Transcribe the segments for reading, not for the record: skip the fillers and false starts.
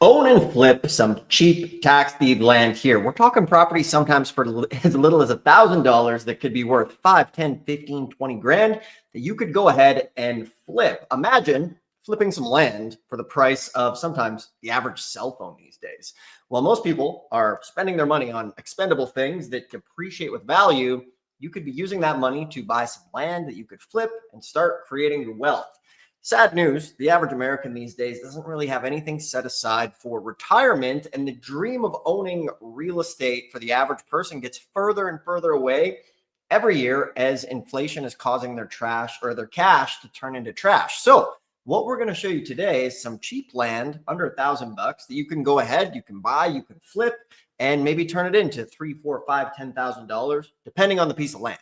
Own and flip some cheap tax deed land here. We're talking property sometimes for as little as $1,000 that could be worth 5, 10, 15, 20 grand that you could go ahead and flip. Imagine flipping some land for the price of sometimes the average cell phone these days. While most people are spending their money on expendable things that depreciate with value, you could be using that money to buy some land that you could flip and start creating your wealth. Sad news, the average American these days doesn't really have anything set aside for retirement, and the dream of owning real estate for the average person gets further and further away every year as inflation is causing their cash to turn into trash. So what we're going to show you today is some cheap land under $1,000 that you can go ahead, you can buy, you can flip, and maybe turn it into $3, $4, $5, $10,000, depending on the piece of land.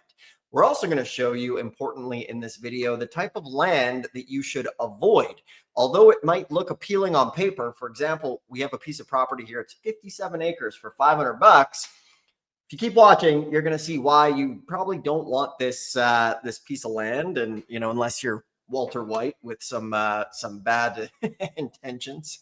We're also going to show you, importantly in this video, the type of land that you should avoid. Although it might look appealing on paper, for example, we have a piece of property here. It's 57 acres for $500. If you keep watching, you're going to see why you probably don't want this this piece of land, and unless you're Walter White with some bad intentions.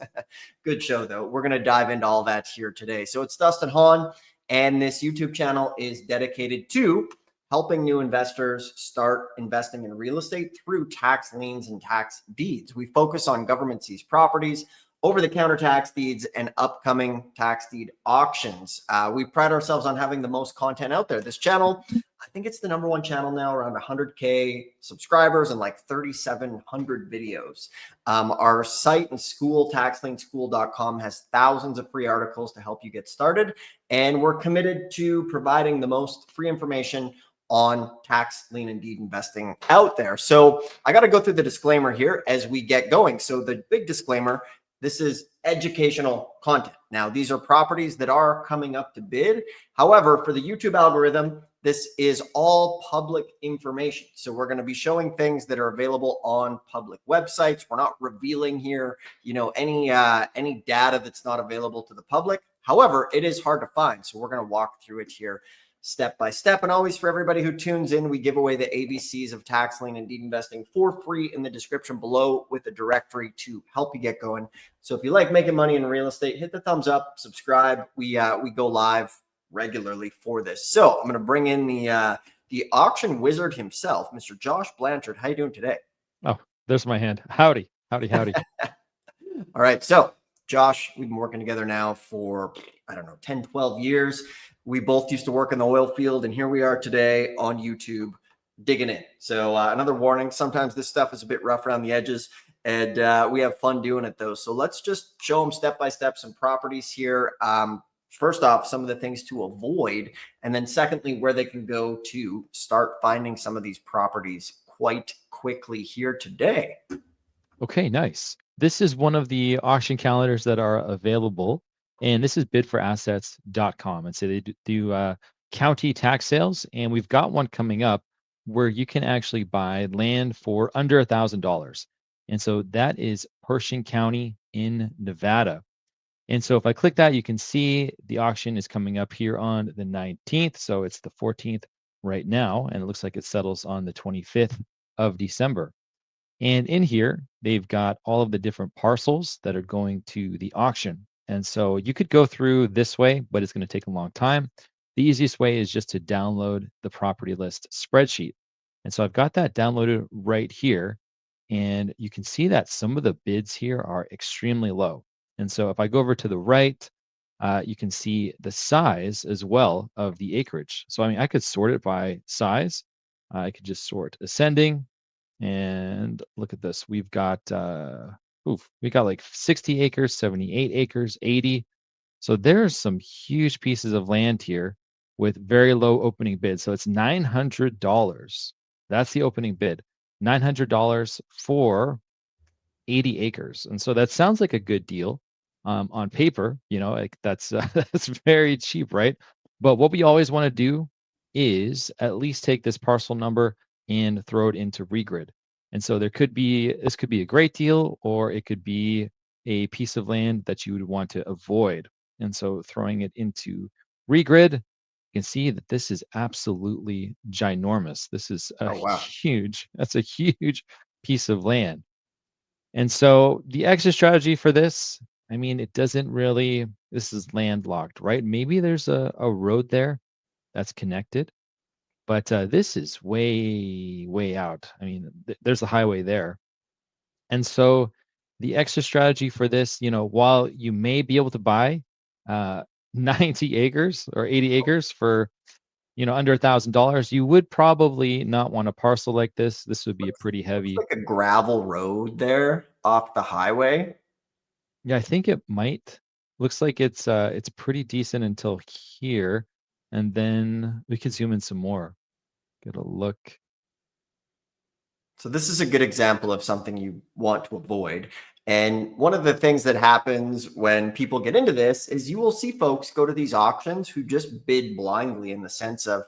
Good show though. We're going to dive into all that here today. So it's Dustin Hahn, and this YouTube channel is dedicated to helping new investors start investing in real estate through tax liens and tax deeds. We focus on government seized properties, over-the-counter tax deeds, and upcoming tax deed auctions. We pride ourselves on having the most content out there. This channel, I think it's the #1 channel now, around 100K subscribers and like 3,700 videos. Our site and school, taxlienschool.com, has thousands of free articles to help you get started. And we're committed to providing the most free information on tax lien and deed investing out there. So I got to go through the disclaimer here as we get going. So the big disclaimer, this is educational content. Now, these are properties that are coming up to bid. However, for the YouTube algorithm, this is all public information. So we're going to be showing things that are available on public websites. We're not revealing here, any data that's not available to the public. However, it is hard to find. So we're going to walk through it here step by step. And always, for everybody who tunes in, we give away the ABCs of tax lien and deed investing for free in the description below with a directory to help you get going. So if you like making money in real estate, hit the thumbs up, subscribe. We go live regularly for this. So I'm going to bring in the auction wizard himself, Mr. Josh Blanchard. How you doing today? Oh, there's my hand. Howdy, howdy, howdy. All right. So Josh, we've been working together now for, 10, 12 years. We both used to work in the oil field, and here we are today on YouTube digging in. So another warning, sometimes this stuff is a bit rough around the edges, and we have fun doing it though. So let's just show them step by step some properties here. First off, some of the things to avoid, and then secondly, where they can go to start finding some of these properties quite quickly here today. Okay, nice. This is one of the auction calendars that are available, and this is bidforassets.com. And so they do county tax sales, and we've got one coming up where you can actually buy land for under $1,000. And so that is Pershing County in Nevada. And so if I click that, you can see the auction is coming up here on the 19th. So it's the 14th right now, and it looks like it settles on the 25th of December. And in here, they've got all of the different parcels that are going to the auction. And so you could go through this way, but it's going to take a long time. The easiest way is just to download the property list spreadsheet. And so I've got that downloaded right here. And you can see that some of the bids here are extremely low. And so if I go over to the right, you can see the size as well of the acreage. So I could sort it by size. I could just sort ascending. And look at this. We've got we got like 60 acres, 78 acres, 80. So there's some huge pieces of land here with very low opening bid. So it's $900. That's the opening bid. $900 for 80 acres. And so that sounds like a good deal on paper, like that's that's very cheap, right? But what we always want to do is at least take this parcel number and throw it into regrid. And so this could be a great deal, or it could be a piece of land that you would want to avoid. And so throwing it into regrid, you can see that this is absolutely ginormous. This is that's a huge piece of land. And so the exit strategy for this I mean, it doesn't really, this is landlocked, right? Maybe there's a road there that's connected, but this is way, way out. I mean, there's a highway there. And so the extra strategy for this, while you may be able to buy uh, 90 acres or 80 acres for, under $1,000, you would probably not want a parcel like this. This would be a pretty Looks heavy. like a gravel road there off the highway. Yeah, I think it might. Looks like it's pretty decent until here, and then we can zoom in some more. Get a look. So this is a good example of something you want to avoid. And one of the things that happens when people get into this is you will see folks go to these auctions who just bid blindly, in the sense of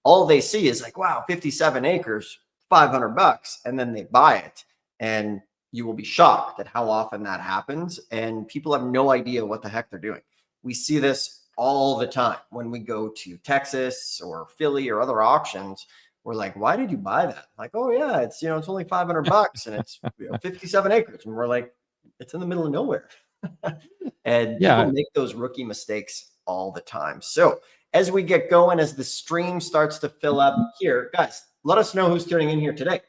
all they see is like, wow, 57 acres, $500. And then they buy it. And you will be shocked at how often that happens. And people have no idea what the heck they're doing. We see this all the time when we go to Texas or Philly or other auctions. We're like, why did you buy that? Like, oh yeah, it's only $500 and it's 57 acres. And we're like, it's in the middle of nowhere. And people Yeah. make those rookie mistakes all the time. So as we get going, as the stream starts to fill up here, guys, let us know who's tuning in here today.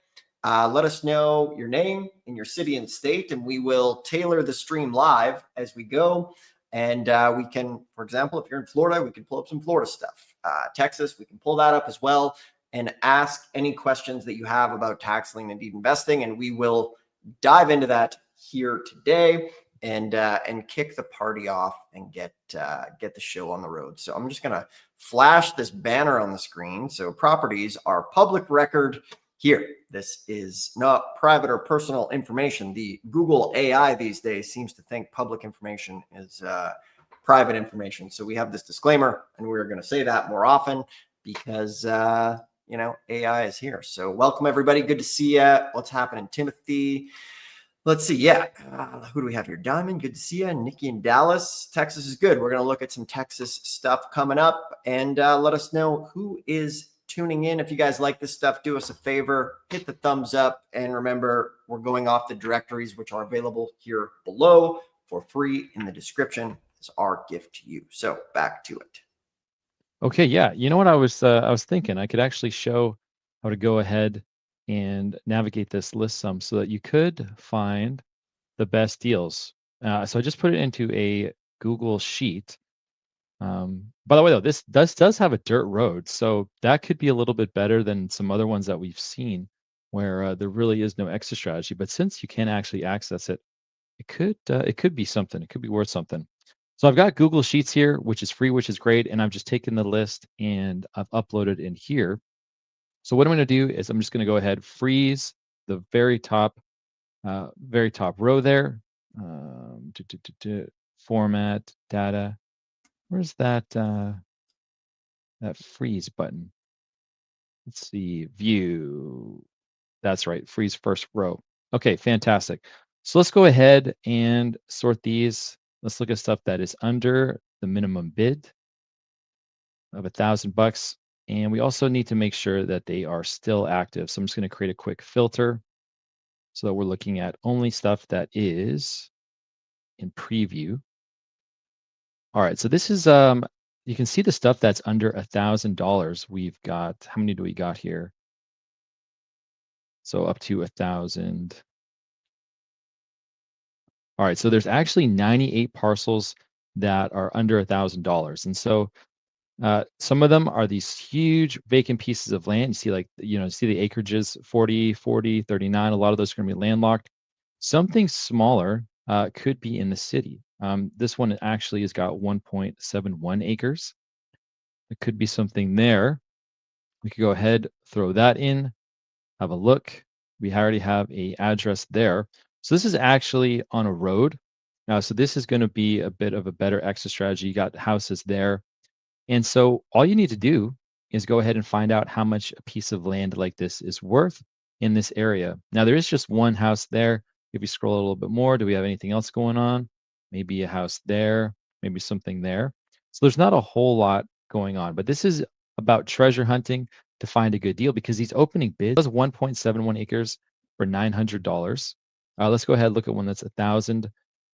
Let us know your name and your city and state, and we will tailor the stream live as we go. And we can, for example, if you're in Florida, we can pull up some Florida stuff. Texas, we can pull that up as well, and ask any questions that you have about tax lien and deed investing, and we will dive into that here today and kick the party off and get the show on the road. So I'm just gonna flash this banner on the screen. So properties are public record here. This is not private or personal information. The Google AI these days seems to think public information is private information. So we have this disclaimer, and we're going to say that more often because AI is here. So welcome everybody. Good to see you. What's happening, Timothy? Let's see. Yeah. Who do we have here? Diamond. Good to see you. Nikki in Dallas. Texas is good. We're going to look at some Texas stuff coming up, and let us know who is tuning in. If you guys like this stuff, do us a favor, hit the thumbs up. And remember, we're going off the directories, which are available here below for free in the description as our gift to you. So back to it. Okay, yeah. You know what I was thinking? I could actually show how to go ahead and navigate this list some so that you could find the best deals. So I just put it into a Google sheet. By the way, though, this does have a dirt road, so that could be a little bit better than some other ones that we've seen where there really is no exit strategy. But since you can actually access it, it could be something. It could be worth something. So I've got Google Sheets here, which is free, which is great, and I've just taken the list and I've uploaded in here. So what I'm going to do is I'm just going to go ahead, freeze the very top row there. Format data. Where's that freeze button? Let's see, view. That's right, freeze first row. Okay, fantastic. So let's go ahead and sort these. Let's look at stuff that is under the minimum bid of $1,000. And we also need to make sure that they are still active. So I'm just going to create a quick filter so that we're looking at only stuff that is in preview. All right, so this is you can see the stuff that's under $1,000. We've got, how many do we got here? So up to 1,000. All right, so there's actually 98 parcels that are under $1,000. And so some of them are these huge vacant pieces of land. You see see the acreages, 40, 40, 39. A lot of those are going to be landlocked. Something smaller could be in the city. This one actually has got 1.71 acres. It could be something there. We could go ahead, throw that in, have a look. We already have a address there. So this is actually on a road. Now, so this is going to be a bit of a better exit strategy. You got houses there. And so all you need to do is go ahead and find out how much a piece of land like this is worth in this area. Now, there is just one house there. If you scroll a little bit more, do we have anything else going on? Maybe a house there, maybe something there. So there's not a whole lot going on, but this is about treasure hunting to find a good deal because these opening bids was 1.71 acres for $900. Let's go ahead and look at one that's 1,000.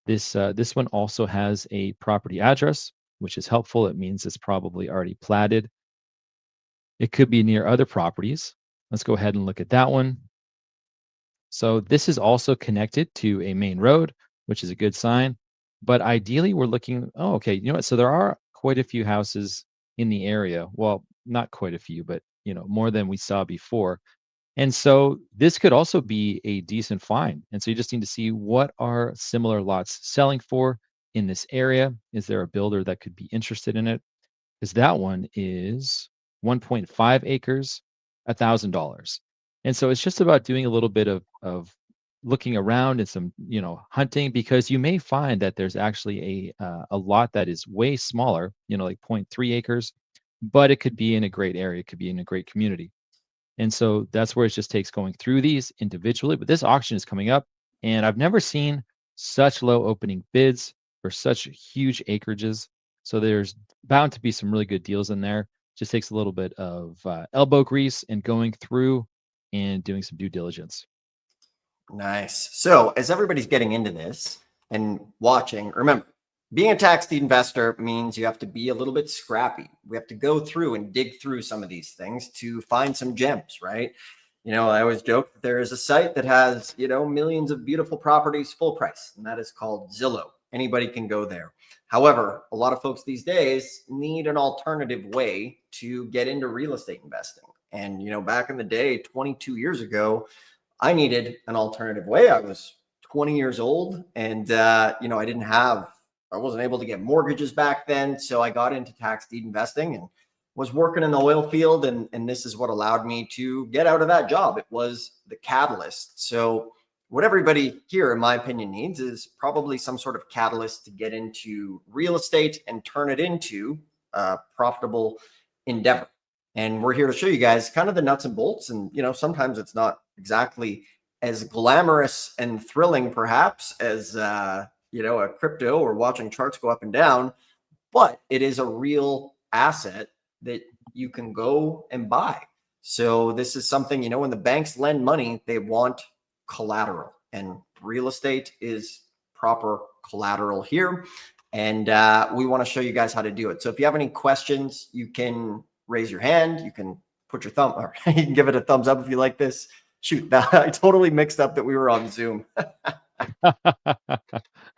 This one also has a property address, which is helpful. It means it's probably already platted. It could be near other properties. Let's go ahead and look at that one. So this is also connected to a main road, which is a good sign. But ideally, we're looking, oh, okay, you know what? So there are quite a few houses in the area. Well, not quite a few, but more than we saw before. And so this could also be a decent find. And so you just need to see what are similar lots selling for in this area. Is there a builder that could be interested in it? Because that one is 1.5 acres, $1,000. And so it's just about doing a little bit of looking around and some, hunting, because you may find that there's actually a lot that is way smaller, like 0.3 acres, but it could be in a great area, it could be in a great community. And so that's where it just takes going through these individually. But this auction is coming up, and I've never seen such low opening bids for such huge acreages. So there's bound to be some really good deals in there. Just takes a little bit of elbow grease and going through and doing some due diligence. Nice. So as everybody's getting into this and watching, remember, being a tax deed investor means you have to be a little bit scrappy. We have to go through and dig through some of these things to find some gems, right? I always joke that there is a site that has, millions of beautiful properties full price, and that is called Zillow. Anybody can go there. However, a lot of folks these days need an alternative way to get into real estate investing. And, back in the day, 22 years ago, I needed an alternative way. I was 20 years old and, I wasn't able to get mortgages back then. So I got into tax deed investing and was working in the oil field. And this is what allowed me to get out of that job. It was the catalyst. So what everybody here, in my opinion, needs is probably some sort of catalyst to get into real estate and turn it into a profitable endeavor. And we're here to show you guys kind of the nuts and bolts. And, sometimes it's not exactly as glamorous and thrilling, perhaps, as, a crypto or watching charts go up and down, but it is a real asset that you can go and buy. So this is something, when the banks lend money, they want collateral, and real estate is proper collateral here. And we want to show you guys how to do it. So if you have any questions, you can raise your hand. You can put your thumb, or you can give it a thumbs up if you like this. Shoot, I totally mixed up that we were on Zoom.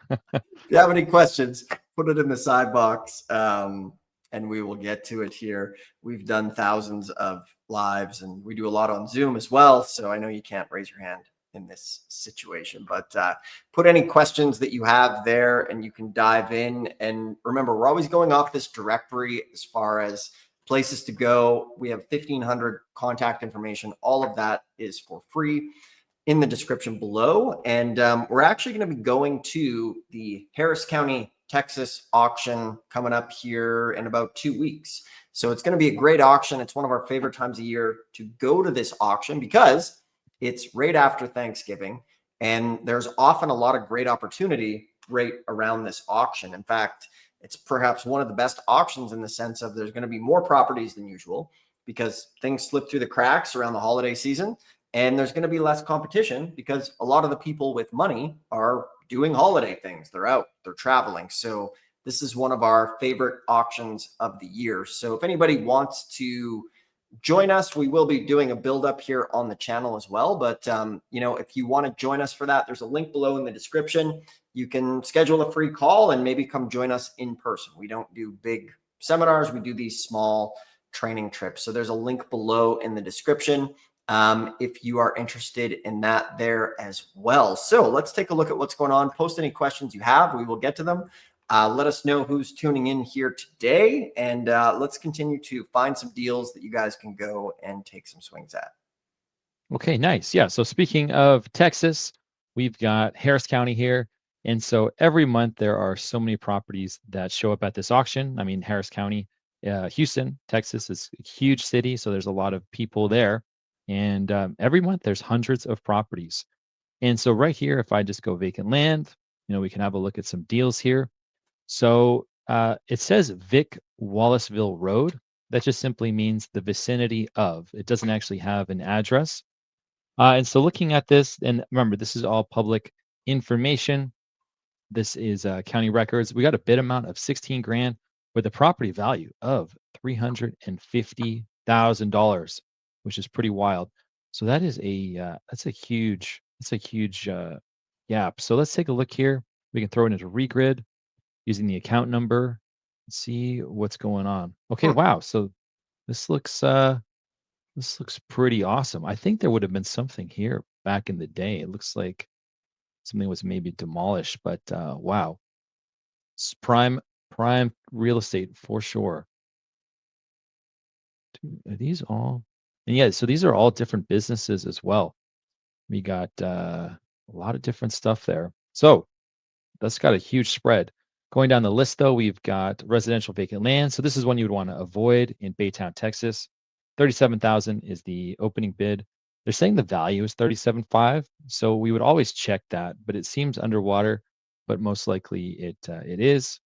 If you have any questions, put it in the side box, and we will get to it here. We've done thousands of lives, and we do a lot on Zoom as well. So I know you can't raise your hand in this situation, but put any questions that you have there and you can dive in. And remember, we're always going off this directory as far as places to go. We have 1,500 contact information. All of that is for free in the description below. And we're actually going to be going to the Harris County, Texas auction coming up here in about 2 weeks. So it's going to be a great auction. It's one of our favorite times of year to go to this auction because it's right after Thanksgiving. And there's often a lot of great opportunity right around this auction. In fact, it's perhaps one of the best auctions in the sense of there's going to be more properties than usual because things slip through the cracks around the holiday season. And there's going to be less competition because a lot of the people with money are doing holiday things. They're out, they're traveling. So this is one of our favorite auctions of the year. So if anybody wants to join us, we will be doing a build up here on the channel as well. But, if you want to join us for that, there's a link below in the description. You can schedule a free call and maybe come join us in person. We don't do big seminars. We do these small training trips. So there's a link below in the description if you are interested in that there as well. So let's take a look at what's going on. Post any questions you have. We will get to them. Let us know who's tuning in here today, and let's continue to find some deals that you guys can go and take some swings at. Okay, nice. Yeah. So speaking of Texas, we've got Harris County here. And so every month there are so many properties that show up at this auction. I mean, Harris County, Houston, Texas is a huge city. So there's a lot of people there. And every month there's hundreds of properties. And so right here, if I just go vacant land, we can have a look at some deals here. So it says Vic Wallaceville Road. That just simply means the vicinity of. It doesn't actually have an address. And so looking at this, and remember, this is all public information. This is county records. We got a bid amount of 16 grand with a property value of $350,000, which is pretty wild. So that is that's a huge gap. So let's take a look here. We can throw it into regrid using the account number and see what's going on. Okay, Hmm. wow. So this looks pretty awesome. I think there would have been something here back in the day. It looks like something was maybe demolished, but wow. It's prime real estate for sure. Are these all? And yeah, so these are all different businesses as well. We got a lot of different stuff there. So that's got a huge spread. Going down the list, though, we've got residential vacant land. So this is one you would want to avoid in Baytown, Texas. 37,000 is the opening bid. They're saying the value is 37.5, so we would always check that, but it seems underwater, but most likely it is.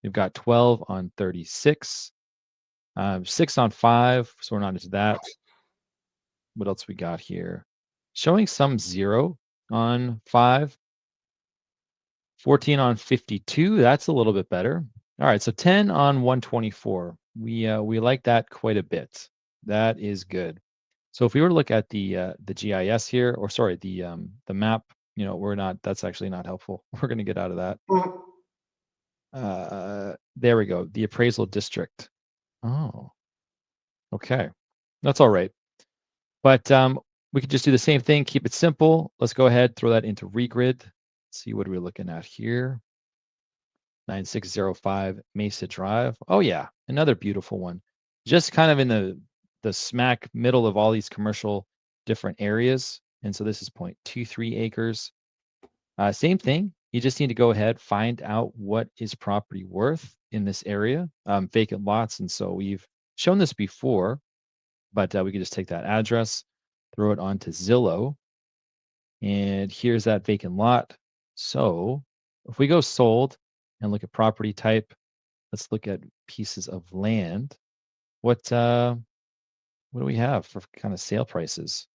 We've got 12 on 36, 6 on 5, so we're not into that. What else we got here? Showing some 0 on 5. 14 on 52, that's a little bit better. All right, so 10 on 124. We like that quite a bit. That is good. So if we were to look at the GIS here, or sorry, the map, we're not, that's actually not helpful. We're going to get out of that. There we go. The appraisal district. Oh, okay. That's all right. But we could just do the same thing, keep it simple. Let's go ahead, throw that into regrid. See what we're looking at here. 9605 Mesa Drive. Oh yeah, another beautiful one. Just kind of in the smack middle of all these commercial different areas. And so this is 0.23 acres. Same thing. You just need to go ahead, find out what is property worth in this area, vacant lots. And so we've shown this before, but we could just take that address, throw it onto Zillow, and here's that vacant lot. So if we go sold and look at property type, let's look at pieces of land. What do we have for kind of sale prices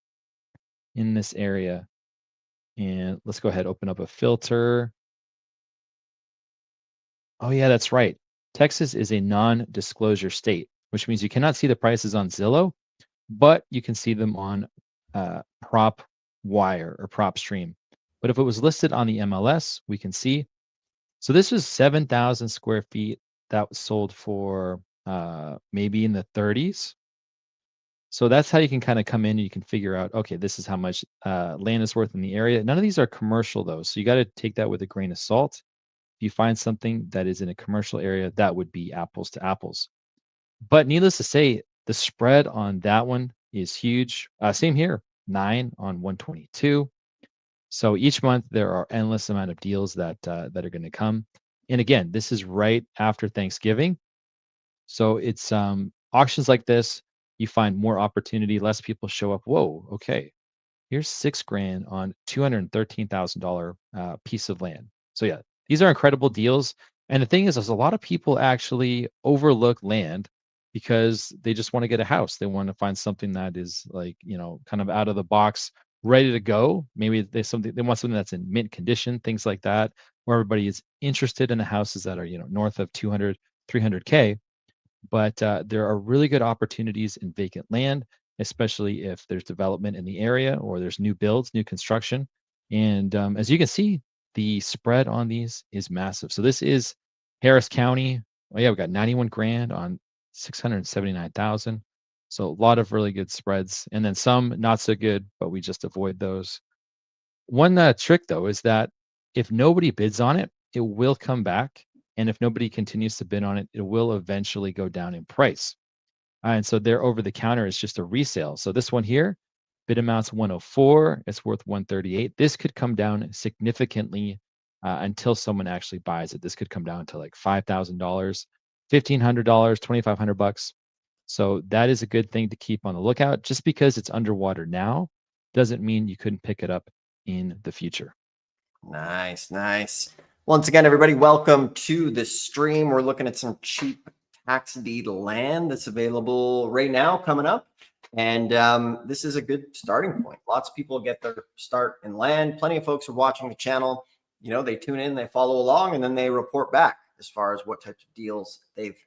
in this area? And let's go ahead, open up a filter. Oh yeah, that's right. Texas is a non-disclosure state, which means you cannot see the prices on Zillow, but you can see them on Prop Wire or Prop Stream. But if it was listed on the MLS, we can see. So this was 7,000 square feet that was sold for maybe in the 30s. So that's how you can kind of come in and you can figure out, okay, this is how much land is worth in the area. None of these are commercial though. So you got to take that with a grain of salt. If you find something that is in a commercial area, that would be apples to apples. But needless to say, the spread on that one is huge. Same here, 9 on 122. So each month there are endless amount of deals that are going to come. And again, this is right after Thanksgiving. So it's auctions like this, you find more opportunity, less people show up. Whoa, okay. Here's 6 grand on $213,000 piece of land. So yeah, these are incredible deals. And the thing is, a lot of people actually overlook land because they just want to get a house. They want to find something that is like, kind of out of the box, ready to go. Maybe they want something that's in mint condition, things like that, where everybody is interested in the houses that are, north of 200, 300K. But there are really good opportunities in vacant land, especially if there's development in the area or there's new builds, new construction. And as you can see, the spread on these is massive. So this is Harris County. Oh yeah, we got 91 grand on 679,000. So a lot of really good spreads, and then some not so good, but we just avoid those. One trick though is that if nobody bids on it, it will come back. And if nobody continues to bid on it, it will eventually go down in price. And so their over the counter is just a resale. So this one here, bid amounts 104, it's worth 138. This could come down significantly until someone actually buys it. This could come down to like $5,000, $1,500, $2,500. So that is a good thing to keep on the lookout. Just because it's underwater now doesn't mean you couldn't pick it up in the future. Nice, nice. Once again, everybody, welcome to the stream. We're looking at some cheap tax deed land that's available right now coming up. And this is a good starting point. Lots of people get their start in land. Plenty of folks are watching the channel. they tune in, they follow along, and then they report back as far as what types of deals they've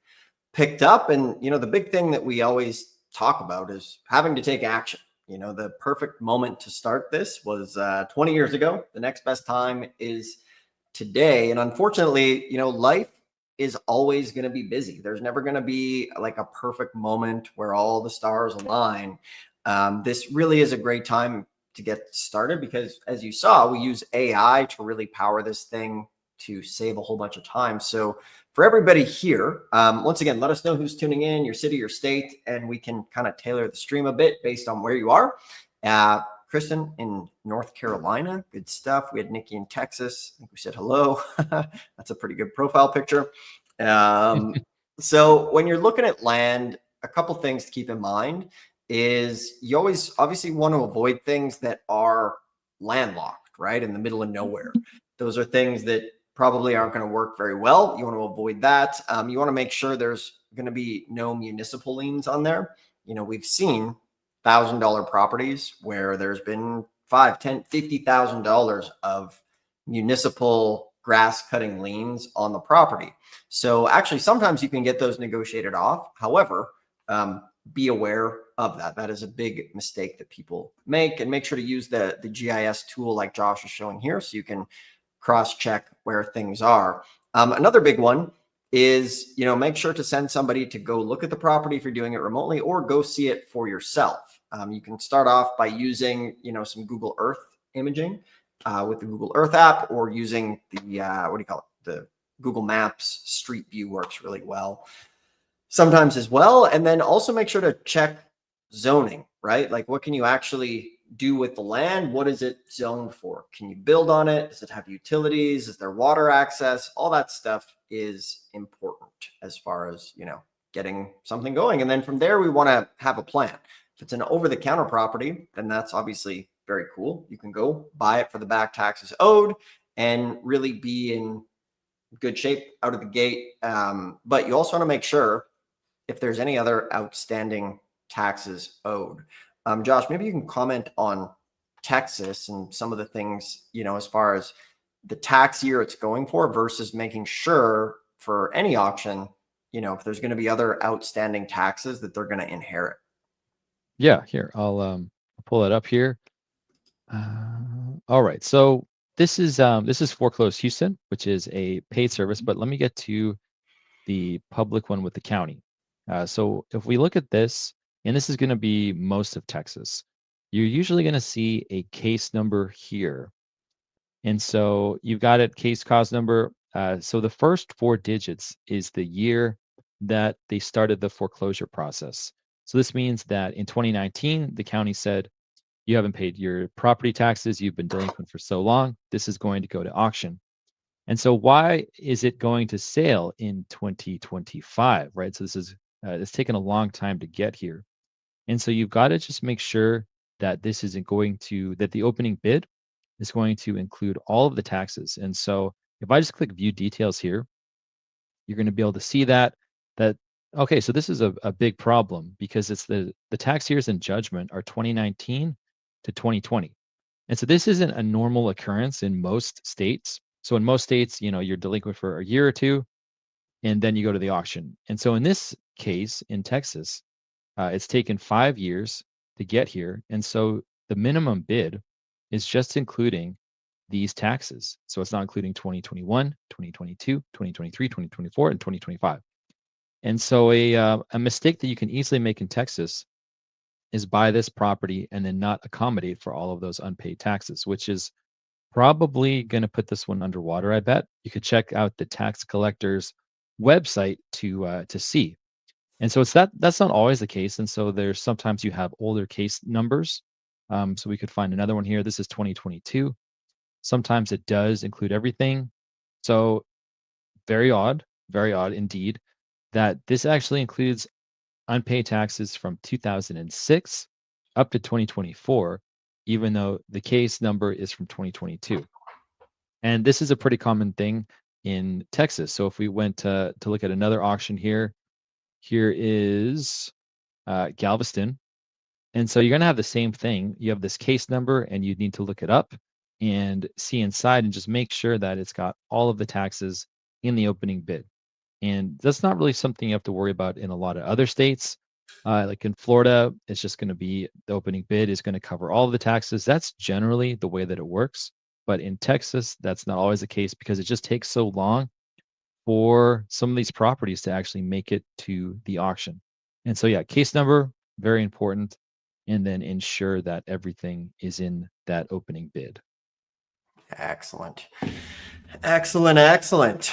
picked up. And, the big thing that we always talk about is having to take action. The perfect moment to start this was 20 years ago. The next best time is today. And unfortunately, life is always going to be busy. There's never going to be like a perfect moment where all the stars align. This really is a great time to get started because, as you saw, we use AI to really power this thing to save a whole bunch of time. So for everybody here, once again, let us know who's tuning in, your city, your state, and we can kind of tailor the stream a bit based on where you are. Kristen in North Carolina, good stuff. We had Nikki in Texas. I think we said hello. That's a pretty good profile picture. So when you're looking at land, a couple things to keep in mind is you always obviously want to avoid things that are landlocked, right, in the middle of nowhere. Those are things that probably aren't going to work very well. You want to avoid that. You want to make sure there's going to be no municipal liens on there. We've seen $1,000 properties where there's been $5, $10, $50,000 of municipal grass cutting liens on the property. So actually, sometimes you can get those negotiated off. However, be aware of that. That is a big mistake that people make, and make sure to use the GIS tool like Josh is showing here so you can cross-check where things are. Another big one is, make sure to send somebody to go look at the property if you're doing it remotely, or go see it for yourself. You can start off by using, some Google Earth imaging with the Google Earth app, or using the, the Google Maps Street View works really well sometimes as well. And then also make sure to check zoning, right? Like, what can you actually do with the land? What is it zoned for? Can you build on it? Does it have utilities? Is there water access? All that stuff is important as far as, getting something going. And then from there, we want to have a plan. If it's an over-the-counter property, then that's obviously very cool. You can go buy it for the back taxes owed and really be in good shape out of the gate. But you also want to make sure if there's any other outstanding taxes owed. Josh, maybe you can comment on Texas and some of the things, as far as the tax year it's going for versus making sure for any auction, if there's going to be other outstanding taxes that they're going to inherit. Yeah, here, I'll pull it up here. All right, so this is Foreclosed Houston, which is a paid service, but let me get to the public one with the county. So if we look at this, and this is going to be most of Texas, you're usually going to see a case number here. And so you've got it, case cause number. So the first 4 digits is the year that they started the foreclosure process. So this means that in 2019, the county said, you haven't paid your property taxes, you've been delinquent for so long, this is going to go to auction. And so why is it going to sale in 2025, right? So this is it's taken a long time to get here. And so you've got to just make sure that this isn't going to, that the opening bid is going to include all of the taxes. And so if I just click view details here, you're going to be able to see that, okay, so this is a big problem because it's the tax years in judgment are 2019 to 2020. And so this isn't a normal occurrence in most states. So in most states, you're delinquent for a year or two, and then you go to the auction. And so in this case, in Texas, it's taken 5 years to get here. And so the minimum bid is just including these taxes. So it's not including 2021, 2022, 2023, 2024, and 2025. And so a mistake that you can easily make in Texas is buy this property and then not accommodate for all of those unpaid taxes, which is probably going to put this one underwater, I bet. You could check out the tax collector's website to see. And so that's not always the case. And so there's sometimes you have older case numbers. So we could find another one here. This is 2022. Sometimes it does include everything. So very odd indeed, that this actually includes unpaid taxes from 2006 up to 2024, even though the case number is from 2022. And this is a pretty common thing in Texas. So if we went to look at another auction here is Galveston. And so you're going to have the same thing. You have this case number and you need to look it up. and see inside and just make sure that it's got all of the taxes in the opening bid. And that's not really something you have to worry about in a lot of other states. Like in Florida, it's just going to be the opening bid is going to cover all of the taxes. That's generally the way that it works. But in Texas, that's not always the case because it just takes so long for some of these properties to actually make it to the auction. And so, yeah, case number, very important. And then ensure that everything is in that opening bid. Excellent. Excellent. Excellent.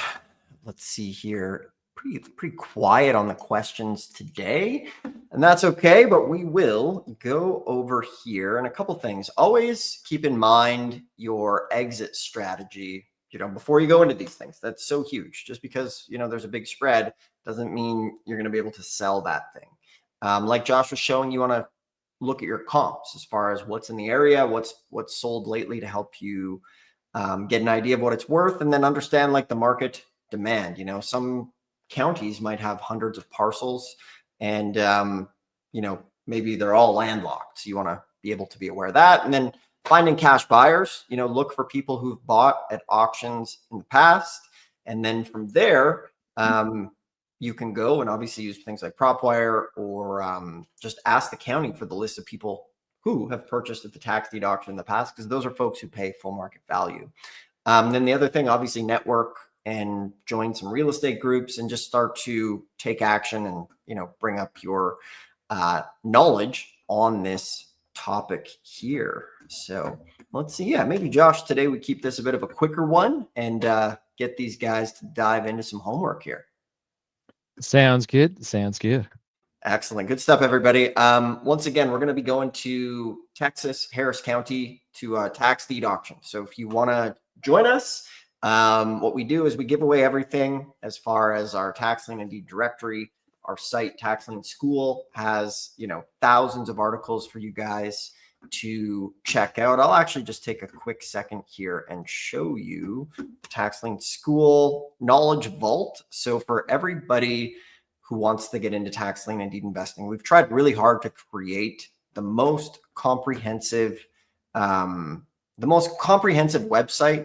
Let's see here. Pretty quiet on the questions today, and that's okay, but we will go over here. And a couple things. Always keep in mind your exit strategy, before you go into these things. That's so huge. Just because, there's a big spread doesn't mean you're going to be able to sell that thing. Like Josh was showing, you want to look at your comps as far as what's in the area, what's sold lately to help you get an idea of what it's worth, and then understand like the market demand. Some counties might have hundreds of parcels, and maybe they're all landlocked. So you want to be able to be aware of that. And then finding cash buyers, look for people who've bought at auctions in the past. And then from there, you can go and obviously use things like PropWire, or just ask the county for the list of people who have purchased at the tax deed auction in the past, because those are folks who pay full market value. Then the other thing, obviously, network and join some real estate groups and just start to take action and, bring up your knowledge on this topic here. So let's see. Yeah, maybe Josh, today we keep this a bit of a quicker one and get these guys to dive into some homework here. Sounds good. Sounds good. Excellent. Good stuff, everybody. Once again, we're going to be going to Texas, Harris County, to a tax deed auction. So if you want to join us, what we do is we give away everything as far as our tax lien and deed directory. Our site, Tax Lien School, has, thousands of articles for you guys to check out. I'll actually just take a quick second here and show you the Tax Lien School Knowledge Vault. So for everybody who wants to get into tax lien and deed investing, we've tried really hard to create the most comprehensive website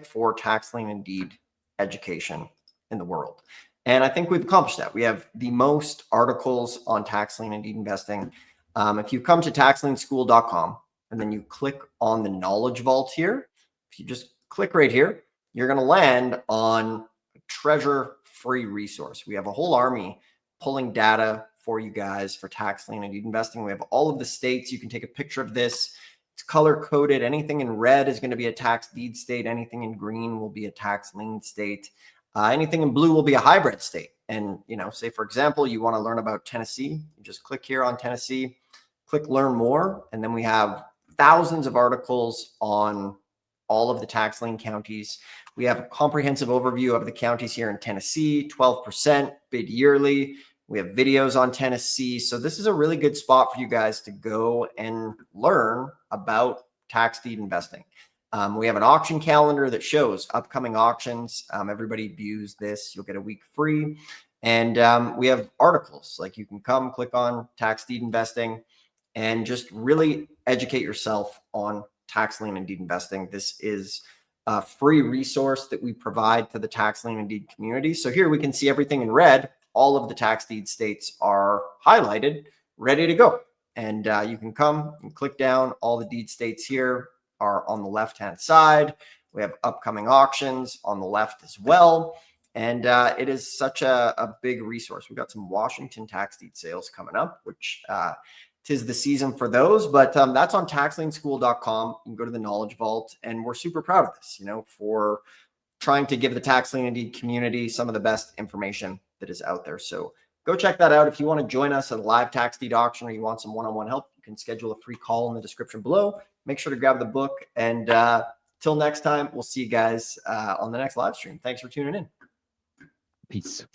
for tax lien and deed education in the world. And I think we've accomplished that. We have the most articles on tax lien and deed investing. If you come to taxlienschool.com and then you click on the Knowledge Vault here, if you just click right here, you're going to land on a treasure-free resource. We have a whole army pulling data for you guys for tax lien and deed investing. We have all of the states. You can take a picture of this. It's color coded. Anything in red is going to be a tax deed state. Anything in green will be a tax lien state. Anything in blue will be a hybrid state. And, say, for example, you want to learn about Tennessee. You just click here on Tennessee, click learn more. And then we have thousands of articles on all of the tax lien counties. We have a comprehensive overview of the counties here in Tennessee, 12% bid yearly. We have videos on Tennessee. So this is a really good spot for you guys to go and learn about tax deed investing. We have an auction calendar that shows upcoming auctions. Everybody views this. You'll get a week free. And we have articles, like you can come click on tax deed investing and just really educate yourself on tax lien and deed investing. This is a free resource that we provide to the tax lien and deed community. So here we can see everything in red. All of the tax deed states are highlighted, ready to go. And you can come and click down. All the deed states here are on the left-hand side. We have upcoming auctions on the left as well. And it is such a big resource. We've got some Washington tax deed sales coming up, which tis the season for those. But that's on taxlienschool.com. You can go to the Knowledge Vault. And we're super proud of this, for trying to give the tax lien and deed community some of the best information that is out there. So go check that out. If you want to join us at a live tax deed auction, or you want some one-on-one help, you can schedule a free call in the description below. Make sure to grab the book. And till next time, we'll see you guys on the next live stream. Thanks for tuning in. Peace.